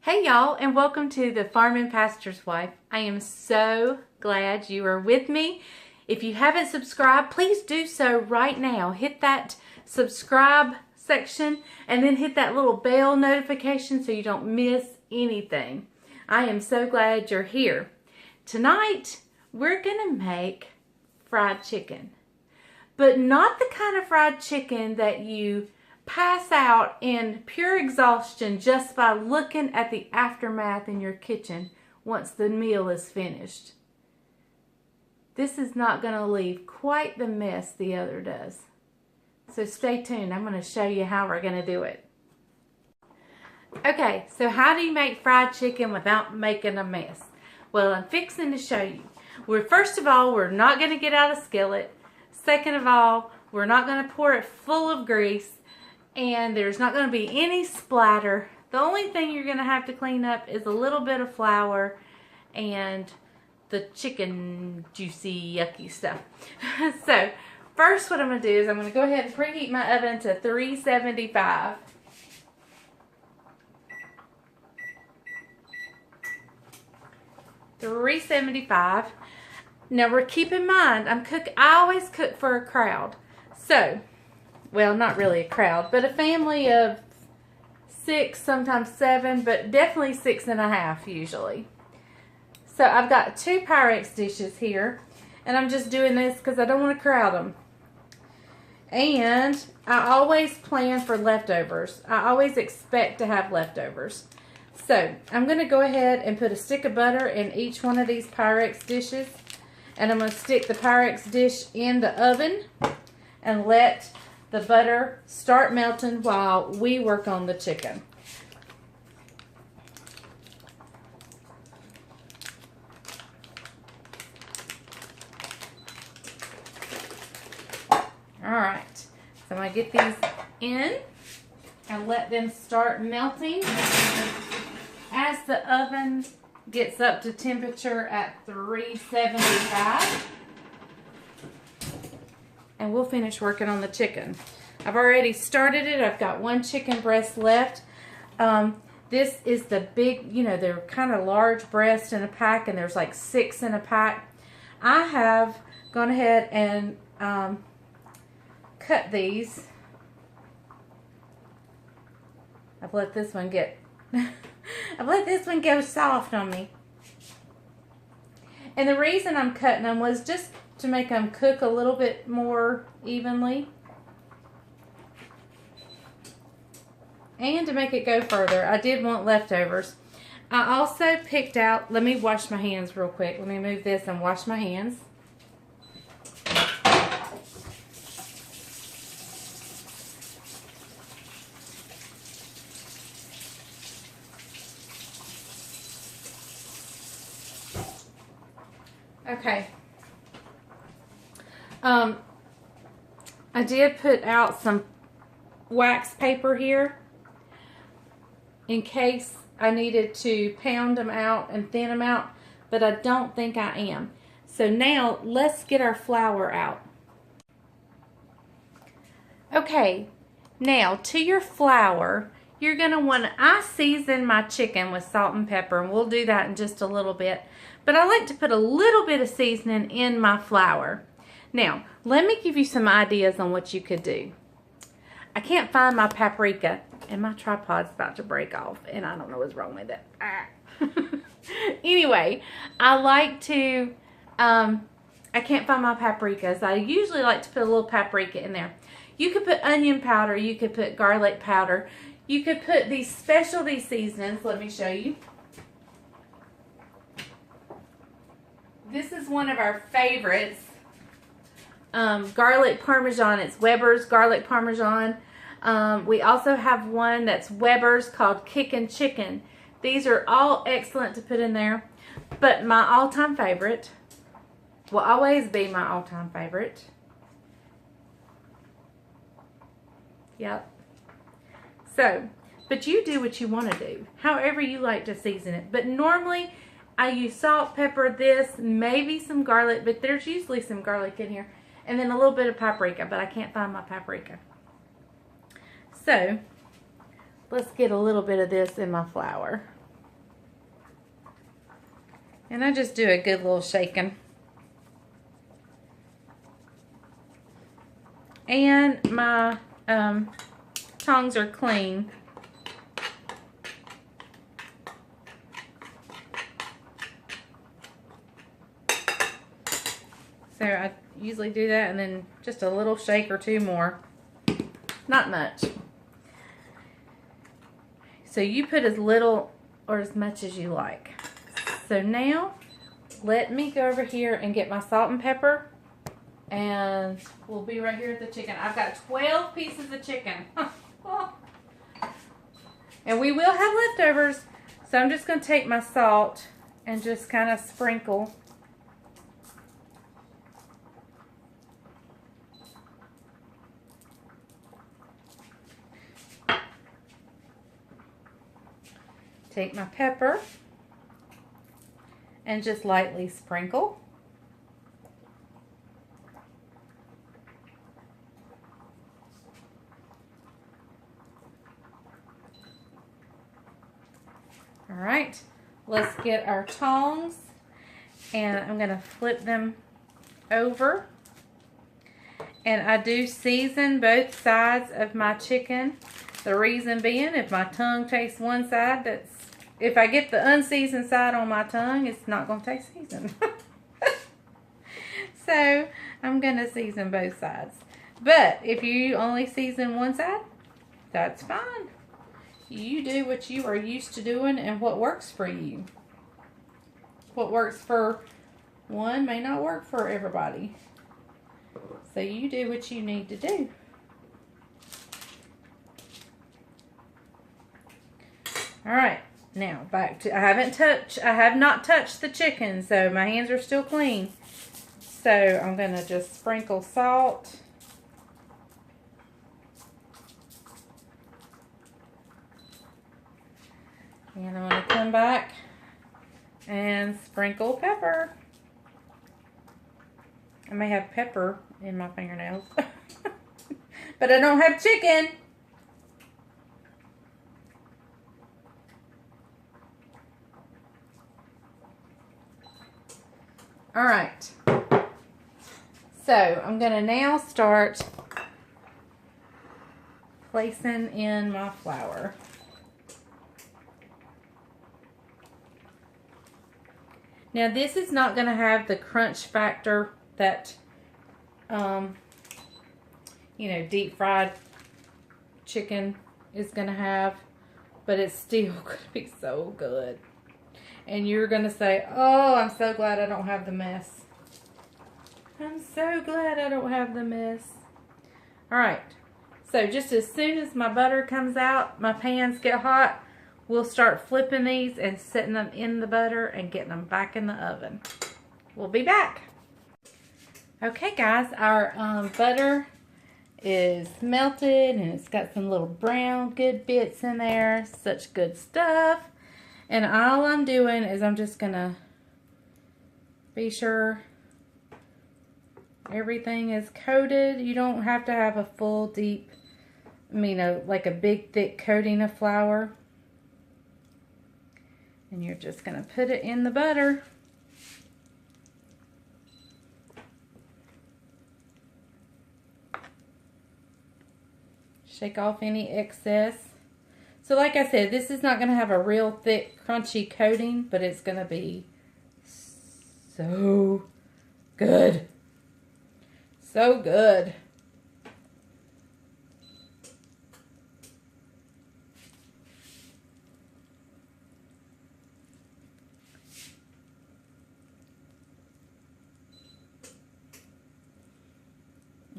Hey y'all, and welcome to the Farm and Pastor's Wife. I am so glad you are with me. If you haven't subscribed, please do so right now. Hit that subscribe section and then hit that little bell notification so you don't miss anything. I am so glad you're here. Tonight, we're gonna make fried chicken, but not the kind of fried chicken that you pass out in pure exhaustion just by looking at the aftermath in your kitchen once the meal is finished. This is not going to leave quite the mess the other does. So stay tuned. I'm going to show you how we're going to do it. Okay, so how do you make fried chicken without making a mess? Well, I'm fixing to show you. First of all, we're not going to get out a skillet. Second of all, we're not going to pour it full of grease. And there's not going to be any splatter. The only thing you're going to have to clean up is a little bit of flour and the chicken juicy yucky stuff. So first what I'm going to do is I'm going to go ahead and preheat my oven to 375. Now we're keep in mind I always cook for a crowd. So well, not really a crowd, but a family of 6, sometimes 7, but definitely 6.5 usually. So I've got 2 pyrex dishes here, and I'm just doing this because I don't want to crowd them. And I always plan for leftovers. I always expect to have leftovers. So I'm going to go ahead and put a stick of butter in each one of these pyrex dishes, and I'm going to stick the pyrex dish in the oven and let the butter start melting while we work on the chicken. Alright, so I'm going to get these in and let them start melting. As the oven gets up to temperature at 375, and we'll finish working on the chicken. I've already started it. I've got 1 chicken breast left. This is the big, they're kind of large breasts in a pack, and there's like 6 in a pack. I have gone ahead and cut these. I've let this one get, I've let this one go soft on me. And the reason I'm cutting them was just to make them cook a little bit more evenly and to make it go further. I did want leftovers. I also picked out, let me wash my hands real quick. Let me move this and wash my hands. Okay. I did put out some wax paper here in case I needed to pound them out and thin them out, but I don't think I am. So now let's get our flour out. Okay, now to your flour, you're going to want to, I season my chicken with salt and pepper, and we'll do that in just a little bit. But I like to put a little bit of seasoning in my flour. Now, let me give you some ideas on what you could do. I can't find my paprika, and my tripod's about to break off, and I don't know what's wrong with it. Anyway, I like to, I can't find my paprikas. I usually like to put a little paprika in there. You could put onion powder, you could put garlic powder, you could put these specialty seasonings. Let me show you. This is one of our favorites. Garlic Parmesan. It's Weber's Garlic Parmesan. We also have one that's Weber's called Kickin' Chicken. These are all excellent to put in there. But my all-time favorite will always be my all-time favorite. Yep. So, but you do what you want to do. However you like to season it. But normally, I use salt, pepper, this, maybe some garlic, but there's usually some garlic in here. And then a little bit of paprika, but I can't find my paprika. So, let's get a little bit of this in my flour. And I just do a good little shaking. And my tongs are clean. So I usually do that and then just a little shake or two more. Not much. So you put as little or as much as you like. So now, let me go over here and get my salt and pepper. And we'll be right here at the chicken. I've got 12 pieces of chicken. And we will have leftovers. So I'm just going to take my salt and just kind of sprinkle. Take my pepper and just lightly sprinkle. All right, let's get our tongs, and I'm going to flip them over. And I do season both sides of my chicken. The reason being, if my tongue tastes one side, if I get the unseasoned side on my tongue, it's not going to taste seasoned. So I'm going to season both sides. But if you only season one side, that's fine. You do what you are used to doing and what works for you. What works for one may not work for everybody. So you do what you need to do. All right, now back to, I have not touched the chicken, so my hands are still clean. So I'm going to just sprinkle salt. And I'm going to come back and sprinkle pepper. I may have pepper in my fingernails. But I don't have chicken. All right. So I'm going to now start placing in my flour. Now this is not going to have the crunch factor that, you know, deep fried chicken is going to have, but it's still going to be so good. And you're going to say, oh, I'm so glad I don't have the mess. I'm so glad I don't have the mess. All right. So just as soon as my butter comes out, my pans get hot, we'll start flipping these and setting them in the butter and getting them back in the oven. We'll be back. Okay, guys, our butter is melted and it's got some little brown good bits in there. Such good stuff. And all I'm doing is I'm just going to be sure everything is coated. You don't have to have a full deep, like a big thick coating of flour. And you're just going to put it in the butter. Shake off any excess. So like I said, this is not going to have a real thick, crunchy coating, but it's going to be so good. So good.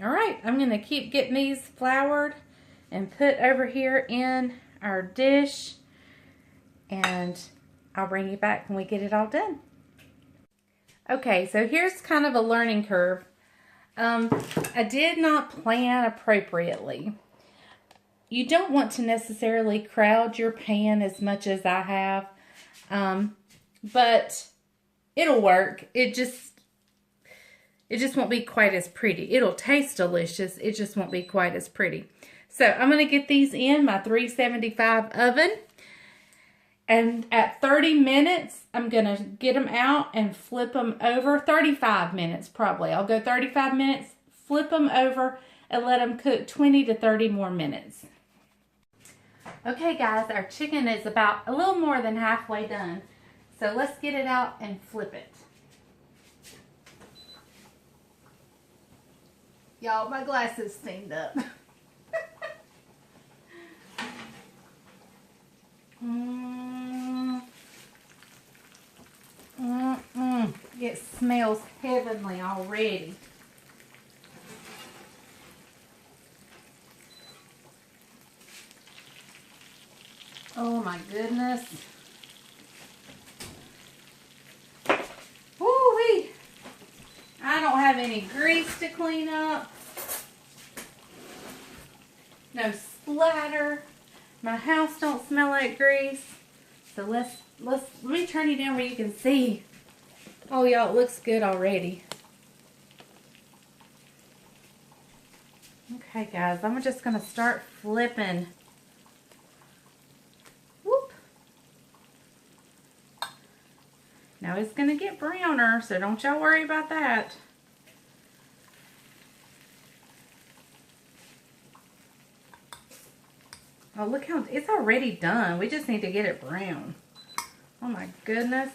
All right, I'm going to keep getting these floured and put over here in our dish, and I'll bring you back when we get it all done. Okay, so here's kind of a learning curve. I did not plan appropriately. You don't want to necessarily crowd your pan as much as I have, but it'll work. It just won't be quite as pretty. It'll taste delicious. It just won't be quite as pretty. So I'm going to get these in my 375 oven. And at 30 minutes, I'm going to get them out and flip them over. 35 minutes probably. I'll go 35 minutes, flip them over, and let them cook 20 to 30 more minutes. Okay guys, our chicken is about a little more than halfway done. So let's get it out and flip it. Y'all, my glasses steamed up. It smells heavenly already. Oh my goodness. Woo-wee. I don't have any grease to clean up. No splatter. My house don't smell like grease. So let me turn you down where you can see. Oh y'all, it looks good already. Okay guys, I'm just gonna start flipping. Whoop. Now it's gonna get browner, so don't y'all worry about that. Oh, look how it's already done. We just need to get it brown. Oh my goodness.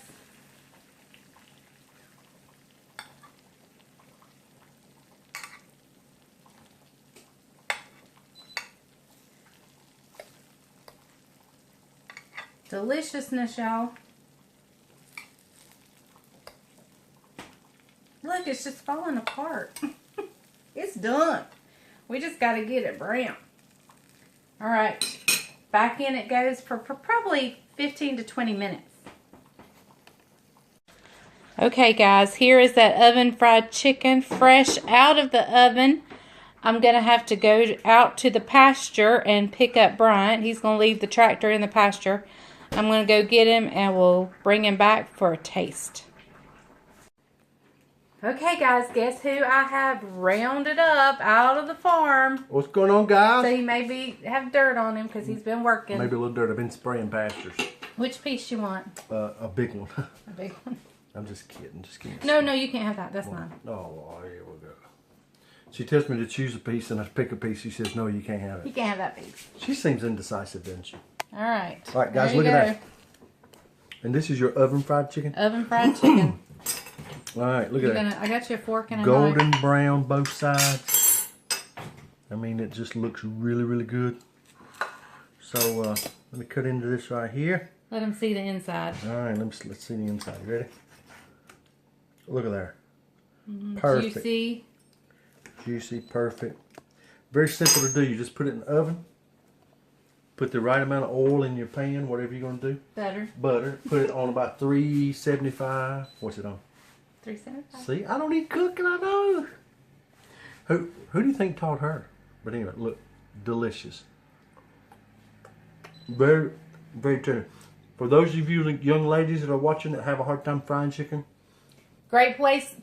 Deliciousness, y'all. Look, it's just falling apart. It's done. We just got to get it brown. All right, back in it goes for probably 15 to 20 minutes. Okay guys, here is that oven fried chicken fresh out of the oven. I'm going to have to go out to the pasture and pick up Bryant. He's going to leave the tractor in the pasture. I'm going to go get him and we'll bring him back for a taste. Okay guys, guess who I have rounded up out of the farm. What's going on, guys? So he may have dirt on him because he's been working. Maybe a little dirt. I've been spraying pastures. Which piece you want? A big one. A big one? I'm just kidding. Just kidding. No, you can't have that. That's mine. Oh, here we go. She tells me to choose a piece and I pick a piece. She says, no, you can't have it. You can't have that piece. She seems indecisive, doesn't she? All right. All right, guys, look at that. And this is your oven fried chicken? Oven fried chicken. All right, look at that. I got you a fork and a golden knife. brown both sides. I mean, it just looks really, really good. So let me cut into this right here. Let them see the inside. All right, let's see the inside. You ready? Look at there. Perfect. Juicy. Juicy, perfect. Very simple to do. You just put it in the oven. Put the right amount of oil in your pan, whatever you're going to do. Butter. Put it on about 375. What's it on? 375. See, I don't need cooking, I know. Who do you think taught her? But anyway, look, delicious. Very, very tender. For those of you young ladies that are watching that have a hard time frying chicken, great place.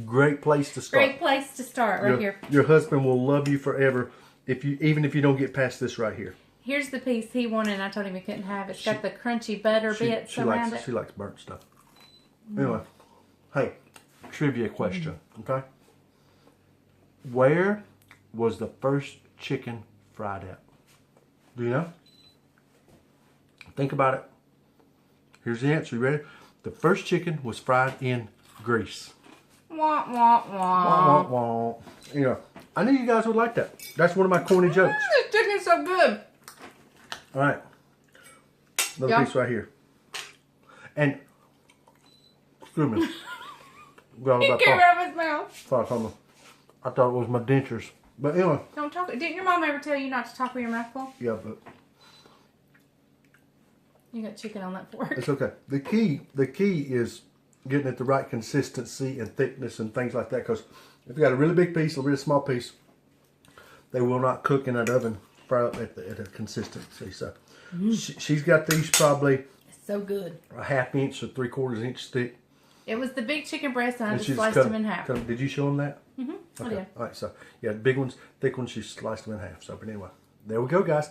Great place to start. Great place to start right here. Your husband will love you forever even if you don't get past this right here. Here's the piece he wanted and I told him he couldn't have. It's got the crunchy butter bits around it. She likes burnt stuff. Anyway, hey, trivia question, okay? Where was the first chicken fried at? Do you know? Think about it. Here's the answer. You ready? The first chicken was fried in Greece. Wah, wah, wah. Wah, wah, wah. Anyway, I knew you guys would like that. That's one of my corny jokes. This chicken's so good. All right. Another piece right here. And, excuse me. He came out of his mouth. I thought it was my dentures. But anyway. Don't talk. Didn't your mom ever tell you not to talk with your mouth full? Yeah, but you got chicken on that fork. it's okay. The key is getting it the right consistency and thickness and things like that. Because if you got a really big piece, a really small piece, they will not cook in that oven fry up at a consistency. So she's got these probably it's so good. a ½ inch or 3/4 inch thick. It was the big chicken breast and I just she sliced cut them in half. Did you show them that? Mm-hmm. Okay. All right. So yeah, big ones, thick ones, she sliced them in half. So but anyway, there we go, guys.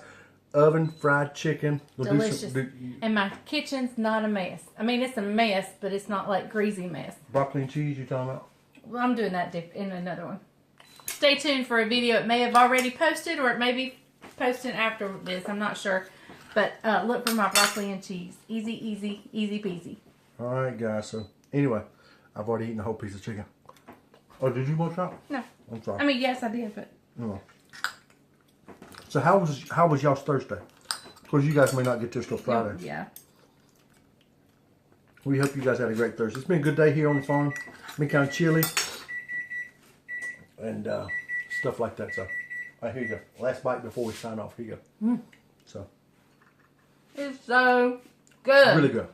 oven fried chicken. We'll delicious. And my kitchen's not a mess. I mean, it's a mess, but it's not like greasy mess. Broccoli and cheese you talking about? Well, I'm doing that in another one. Stay tuned for a video. It may have already posted, or it may be posting after this. I'm not sure. But look for my broccoli and cheese. Easy, easy, easy peasy. All right, guys. So anyway, I've already eaten a whole piece of chicken. Oh, did you want some? No. I'm sorry. I mean, yes, I did, but no. So how was y'all's Thursday? Because you guys may not get this till Friday. Yeah. We hope you guys had a great Thursday. It's been a good day here on the farm. It's been kind of chilly and stuff like that. So, all right, here you go. Last bite before we sign off. Here you go. Mm. So, it's so good. really good.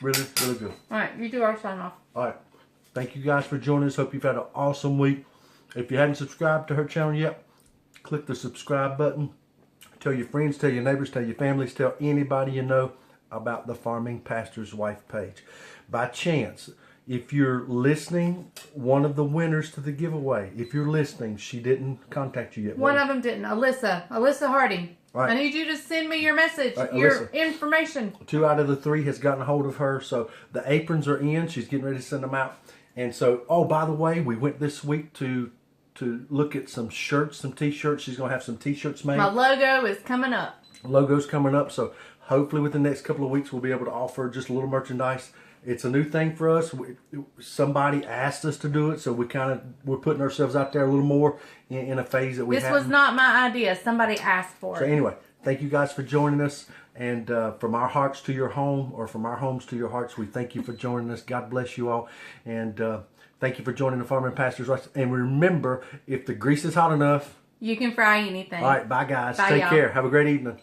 Really, really good. All right, you do our sign off. All right. Thank you guys for joining us. Hope you've had an awesome week. If you hadn't subscribed to her channel yet, click the subscribe button. Tell your friends, tell your neighbors, tell your families, tell anybody you know about the Farming Pastor's Wife page. By chance, if you're listening, one of the winners to the giveaway, if you're listening, she didn't contact you yet. One of them didn't. Alyssa Harding. Right. I need you to send me your message, right, your Alyssa. information. 2 out of the 3 has gotten a hold of her. So the aprons are in. She's getting ready to send them out. And so, oh, by the way, we went this week to look at some shirts, some t-shirts. She's going to have some t-shirts made. My logo is coming up. Logo's coming up. So hopefully within the next couple of weeks, we'll be able to offer just a little merchandise. It's a new thing for us. Somebody asked us to do it, so we're putting ourselves out there a little more in a phase that we This was not my idea. Somebody asked for it. So anyway, thank you guys for joining us. And from our hearts to your home, or from our homes to your hearts, we thank you for joining us. God bless you all. And thank you for joining the Farming Pastor's Wife. And remember, if the grease is hot enough, you can fry anything. All right, bye guys. Bye, Take y'all. care. Have a great evening.